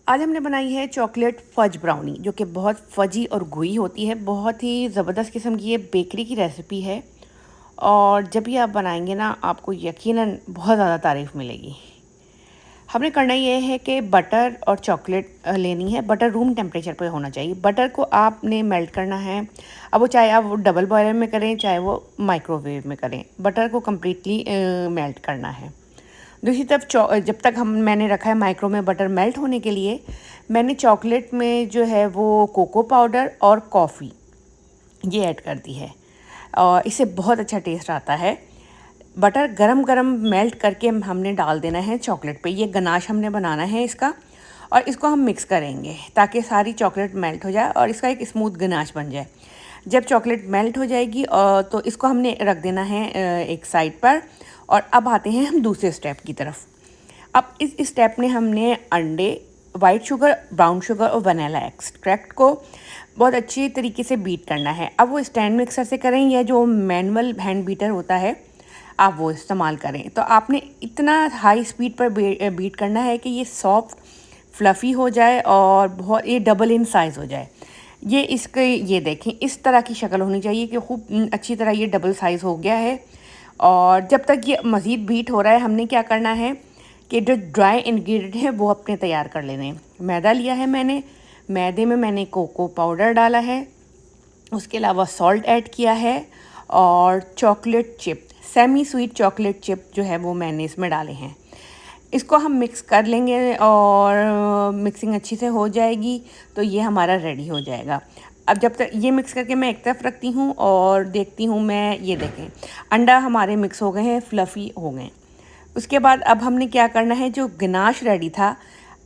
आज हमने बनाई है चॉकलेट फज ब्राउनी, जो कि बहुत फजी और गुई होती है। बहुत ही ज़बरदस्त किस्म की ये बेकरी की रेसिपी है और जब ये आप बनाएंगे ना, आपको यकीनन बहुत ज़्यादा तारीफ़ मिलेगी। हमने करना ये है कि बटर और चॉकलेट लेनी है। बटर रूम टेम्परेचर पे होना चाहिए। बटर को आपने मेल्ट करना है। अब वो चाहे आप वो डबल बॉयलर में करें, चाहे वो माइक्रोवेव में करें, बटर को कम्प्लीटली मेल्ट करना है। दूसरी तरफ जब तक मैंने रखा है माइक्रो में बटर मेल्ट होने के लिए, मैंने चॉकलेट में जो है वो कोको पाउडर और कॉफ़ी ये ऐड कर दी है और इससे बहुत अच्छा टेस्ट आता है। बटर गरम गरम मेल्ट करके हमने डाल देना है चॉकलेट पे। ये गनाश हमने बनाना है इसका, और इसको हम मिक्स करेंगे ताकि सारी चॉकलेट मेल्ट हो जाए और इसका एक स्मूथ गनाश बन जाए। जब चॉकलेट मेल्ट हो जाएगी तो इसको हमने रख देना है एक साइड पर। और अब आते हैं हम दूसरे स्टेप की तरफ। अब इस स्टेप में हमने अंडे, वाइट शुगर, ब्राउन शुगर और वनीला एक्सट्रैक्ट को बहुत अच्छी तरीके से बीट करना है। अब वो स्टैंड मिक्सर से करें या जो मैनुअल हैंड बीटर होता है आप वो इस्तेमाल करें। तो आपने इतना हाई स्पीड पर बीट करना है कि ये सॉफ्ट फ्लफ़ी हो जाए और बहुत ये डबल इन साइज़ हो जाए। ये देखें, इस तरह की शक्ल होनी चाहिए कि खूब अच्छी तरह ये डबल साइज़ हो गया है। और जब तक ये मज़ीद बीट हो रहा है, हमने क्या करना है कि जो ड्राई इंग्रेडिएंट है वो अपने तैयार कर लेने हैं। मैदा लिया है मैंने, मैदे में मैंने कोको पाउडर डाला है, उसके अलावा सॉल्ट ऐड किया है और chocolate chip, semi sweet chocolate chip जो है वो मैंने इसमें डाले हैं। इसको हम मिक्स कर लेंगे और मिक्सिंग अच्छी से हो जाएगी तो ये हमारा रेडी हो जाएगा। अब जब तक ये मिक्स करके मैं एक तरफ रखती हूँ और देखती हूँ मैं, ये देखें अंडा हमारे मिक्स हो गए हैं, फ्लफ़ी हो गए। उसके बाद अब हमने क्या करना है, जो गनाश रेडी था,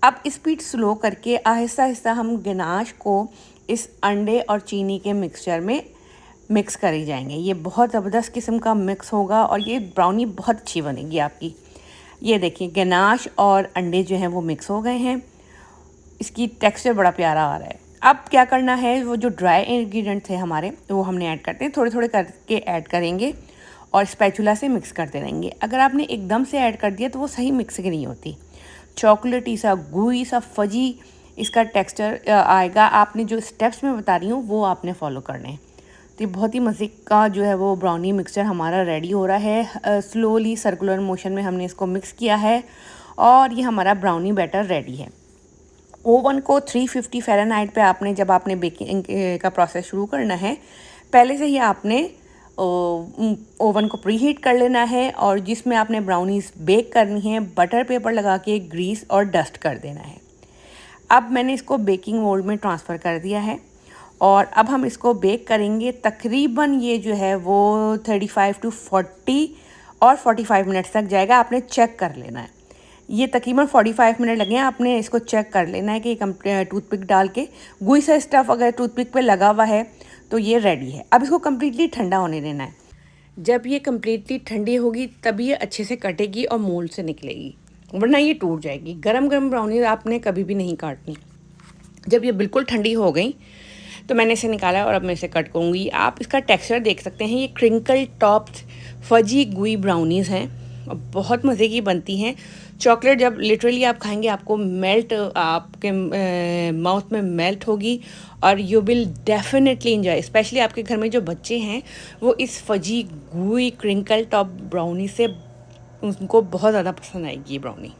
अब स्पीड स्लो करके आहिस्ता आहिस्ता हम गनाश को इस अंडे और चीनी के मिक्सचर में मिक्स करी जाएंगे। ये बहुत ज़बरदस्त किस्म का मिक्स होगा और ये ब्राउनी बहुत अच्छी बनेगी आपकी। ये देखिए गनाश और अंडे जो हैं वो मिक्स हो गए हैं, इसकी टेक्सचर बड़ा प्यारा आ रहा है। अब क्या करना है, वो जो ड्राई इंग्रेडिएंट थे हमारे वो हमने ऐड करते हैं, थोड़े थोड़े करके ऐड करेंगे और स्पैचुला से मिक्स करते रहेंगे। अगर आपने एकदम से ऐड कर दिया तो वो सही मिक्सिंग नहीं होती। चॉकलेटी सा, गुई सा, फजी इसका टेक्सचर आएगा। आपने जो स्टेप्स मैं बता रही हूँ वो आपने फॉलो करने हैं। तो ये बहुत ही मज़े का जो है वो ब्राउनी मिक्सचर हमारा रेडी हो रहा है। स्लोली सर्कुलर मोशन में हमने इसको मिक्स किया है और ये हमारा ब्राउनी बैटर रेडी है। ओवन को 350 फ़ारेनहाइट पे आपने, जब आपने बेकिंग का प्रोसेस शुरू करना है, पहले से ही आपने ओवन को प्रीहीट कर लेना है और जिसमें आपने ब्राउनीज़ बेक करनी है, बटर पेपर लगा के ग्रीस और डस्ट कर देना है। अब मैंने इसको बेकिंग मोल्ड में ट्रांसफ़र कर दिया है और अब हम इसको बेक करेंगे। तकरीबन ये जो है वो 35 to 40 और 45 मिनट्स तक जाएगा। आपने चेक कर लेना है, ये तकरीबन 45 मिनट लगे हैं। आपने इसको चेक कर लेना है कि टूथपिक डाल के, गुई सा स्टफ़ अगर टूथपिक पे लगा हुआ है तो ये रेडी है। अब इसको कम्प्लीटली ठंडा होने देना है। जब ये कम्प्लीटली ठंडी होगी तब ये अच्छे से कटेगी और मोल्ड से निकलेगी, वरना ये टूट जाएगी। गरम गरम ब्राउनी आपने कभी भी नहीं काटनी। जब ये बिल्कुल ठंडी हो गई तो मैंने इसे निकाला और अब मैं इसे कट करूँगी। आप इसका टेक्सचर देख सकते हैं, ये क्रिंकल टॉप्ड फजी गुई ब्राउनीज़ हैं और बहुत मज़े की बनती हैं। चॉकलेट जब लिटरली आप खाएंगे आपको मेल्ट, आपके माउथ में मेल्ट होगी और you will definitely enjoy. Specially आपके घर में जो बच्चे हैं वो इस फजी गुई क्रिंकल टॉप ब्राउनी से, उनको बहुत ज़्यादा पसंद आएगी ये ब्राउनी।